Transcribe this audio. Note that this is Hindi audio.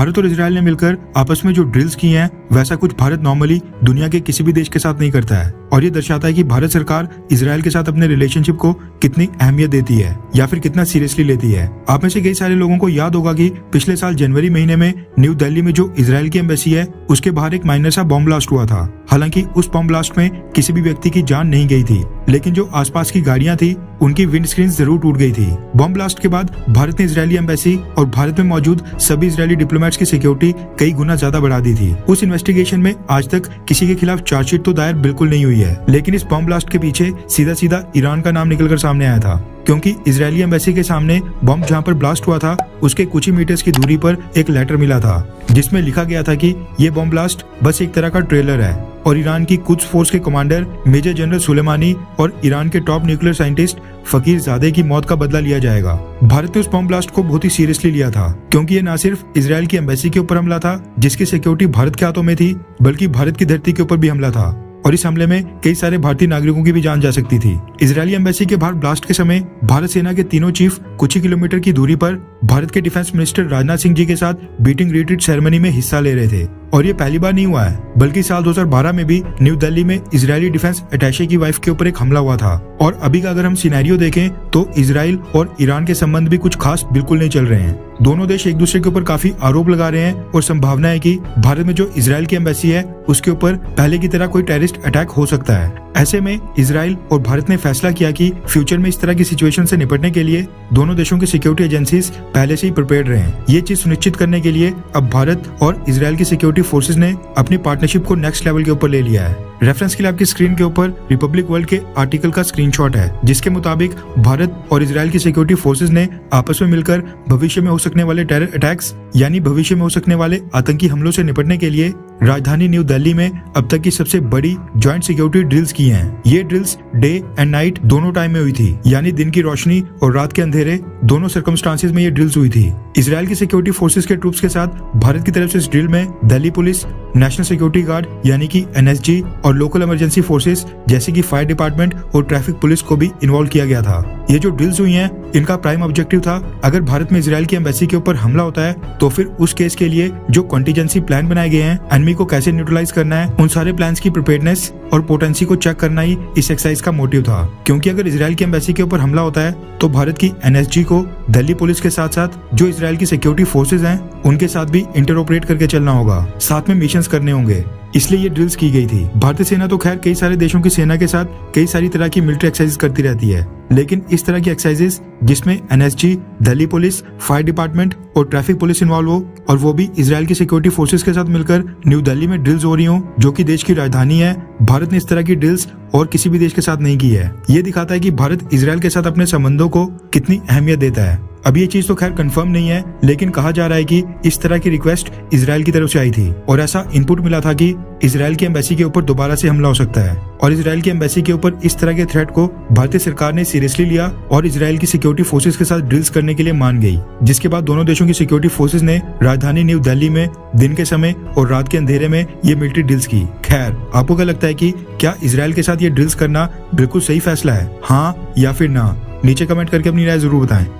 भारत और इजराइल ने मिलकर आपस में जो ड्रिल्स की हैं वैसा कुछ भारत नॉर्मली दुनिया के किसी भी देश के साथ नहीं करता है, और ये दर्शाता है कि भारत सरकार इजराइल के साथ अपने रिलेशनशिप को कितनी अहमियत देती है या फिर कितना सीरियसली लेती है। आप में से कई सारे लोगों को याद होगा कि पिछले साल जनवरी महीने में न्यू दिल्ली में जो इजराइल की एम्बेसी है उसके बाहर एक माइनर सा बॉम्ब ब्लास्ट हुआ था। हालांकि उस बॉम्ब ब्लास्ट में किसी भी व्यक्ति की जान नहीं गई थी, लेकिन जो आसपास की गाड़ियां थी उनकी विंडस्क्रीन जरूर टूट गई थी। बॉम्ब ब्लास्ट के बाद भारत ने इजरायली एम्बेसी और भारत में मौजूद सभी इजरायली डिप्लोमेट्स की सिक्योरिटी कई गुना ज्यादा बढ़ा दी थी। उस इन्वेस्टिगेशन में आज तक किसी के खिलाफ चार्जशीट तो दायर बिल्कुल नहीं हुई है, लेकिन इस बॉम्ब ब्लास्ट के पीछे सीधा सीधा ईरान का नाम निकलकर सामने आया था, क्योंकि इजरायली एम्बेसी के सामने बॉम्ब जहां पर ब्लास्ट हुआ था उसके कुछ ही मीटर्स की दूरी पर एक लेटर मिला था जिसमें लिखा गया था कि ये बॉम्ब ब्लास्ट बस एक तरह का ट्रेलर है और ईरान की कुद्स फोर्स के कमांडर मेजर जनरल सुलेमानी और ईरान के टॉप न्यूक्लियर साइंटिस्ट फकीर ज़ादे की मौत का बदला लिया जाएगा। भारत ने उस बॉम्ब ब्लास्ट को बहुत ही सीरियसली लिया था, क्योंकि ये न सिर्फ इजराइल की एम्बेसी के ऊपर हमला था जिसकी सिक्योरिटी भारत के हाथों में थी, बल्कि भारत की धरती के ऊपर भी हमला था और इस हमले में कई सारे भारतीय नागरिकों की भी जान जा सकती थी। इजरायली एम्बेसी के बाहर ब्लास्ट के समय भारत सेना के तीनों चीफ कुछ ही किलोमीटर की दूरी पर भारत के डिफेंस मिनिस्टर राजनाथ सिंह जी के साथ बीटिंग रिट्रीट सेरेमनी में हिस्सा ले रहे थे। और ये पहली बार नहीं हुआ है, बल्कि साल 2012 में भी न्यू दिल्ली में इजरायली डिफेंस अटैचे की वाइफ के ऊपर एक हमला हुआ था। और अभी का अगर हम सिनेरियो देखें तो इजराइल और ईरान के संबंध भी कुछ खास बिल्कुल नहीं चल रहे हैं। दोनों देश एक दूसरे के ऊपर काफी आरोप लगा रहे हैं और संभावना है कि भारत में जो इजराइल की एम्बेसी है उसके ऊपर पहले की तरह कोई टेररिस्ट अटैक हो सकता है। ऐसे में इजराइल और भारत ने फैसला किया कि फ्यूचर में इस तरह की सिचुएशन से निपटने के लिए दोनों देशों की सिक्योरिटी एजेंसीज पहले से ही प्रिपेयर्ड रहें। ये चीज सुनिश्चित करने के लिए अब भारत और इजराइल की सिक्योरिटी फोर्सेज ने अपनी पार्टनरशिप को नेक्स्ट लेवल के ऊपर ले लिया है। रेफरेंस के लिए आपकी स्क्रीन के ऊपर रिपब्लिक वर्ल्ड के आर्टिकल का स्क्रीनशॉट है, जिसके मुताबिक भारत और इजराइल की सिक्योरिटी फोर्सेज ने आपस में मिलकर भविष्य में हो सकने वाले टेरर अटैक्स यानी भविष्य में हो सकने वाले आतंकी हमलों से निपटने के लिए राजधानी न्यू दिल्ली में अब तक की सबसे बड़ी जॉइंट सिक्योरिटी ड्रिल्स की हैं। ये ड्रिल्स डे एंड नाइट दोनों टाइम में हुई थी, यानी दिन की रोशनी और रात के अंधेरे दोनों सर्कमस्टांसेस में ये ड्रिल्स हुई थी। इजराइल की सिक्योरिटी फोर्सेस के ट्रूप्स के साथ भारत की तरफ से इस ड्रिल में Delhi police, national security guard यानी कि एनएसजी और लोकल इमरजेंसी फोर्सेस जैसे कि फायर डिपार्टमेंट और ट्रैफिक पुलिस को भी इन्वॉल्व किया गया था। ये जो ड्रिल्स हुई हैं इनका प्राइम ऑब्जेक्टिव था, अगर भारत में इजराइल की एम्बेसी के ऊपर हमला होता है तो फिर उस केस के लिए जो कॉन्टीजेंसी प्लान बनाए गए हैं, एनिमी को कैसे न्यूट्रलाइज करना है, उन सारे प्लान्स की प्रिपेयर्डनेस और पोटेंसी को चेक करना ही इस एक्सरसाइज का मोटिव था। क्योंकि अगर इजराइल की एम्बेसी के ऊपर हमला होता है तो भारत की एनएसजी को दिल्ली पुलिस के साथ साथ जो इजराइल की सिक्योरिटी फोर्सेज हैं उनके साथ भी इंटरऑपरेट करके चलना होगा, साथ में मिशंस करने होंगे, इसलिए ये ड्रिल्स की गई थी। भारतीय सेना तो खैर कई सारे देशों की सेना के साथ कई सारी तरह की मिलिट्री एक्सरसाइज करती रहती है, लेकिन इस तरह की एक्सरसाइजेस जिसमें NSG, Delhi police, fire department और ट्रैफिक पुलिस इन्वॉल्व हो और वो भी इजराइल की सिक्योरिटी फोर्सेस के साथ मिलकर न्यू दिल्ली में ड्रिल्स हो रही हो, जो कि देश की राजधानी है, भारत ने इस तरह की ड्रिल्स और किसी भी देश के साथ नहीं की है। ये दिखाता है कि भारत इजराइल के साथ अपने संबंधों को कितनी अहमियत देता है। अब ये चीज तो खैर कंफर्म नहीं है, लेकिन कहा जा रहा है कि इस तरह की रिक्वेस्ट इजराइल की तरफ से आई थी और ऐसा इनपुट मिला था कि इजराइल की एम्बेसी के ऊपर दोबारा से हमला हो सकता है। और इजराइल की एम्बेसी के ऊपर इस तरह के थ्रेट को भारतीय सरकार ने सीरियसली लिया और इजराइल की सिक्योरिटी फोर्सेस के साथ ड्रिल्स करने के लिए मान गई, जिसके बाद दोनों देशों की सिक्योरिटी फोर्सेस ने राजधानी न्यू दिल्ली में दिन के समय और रात के अंधेरे में ये मिलिट्री ड्रिल्स की। खैर, आपको क्या लगता है कि क्या इजराइल के साथ ये ड्रिल्स करना बिल्कुल सही फैसला है, हाँ या फिर ना? नीचे कमेंट करके अपनी राय जरूर बताएं।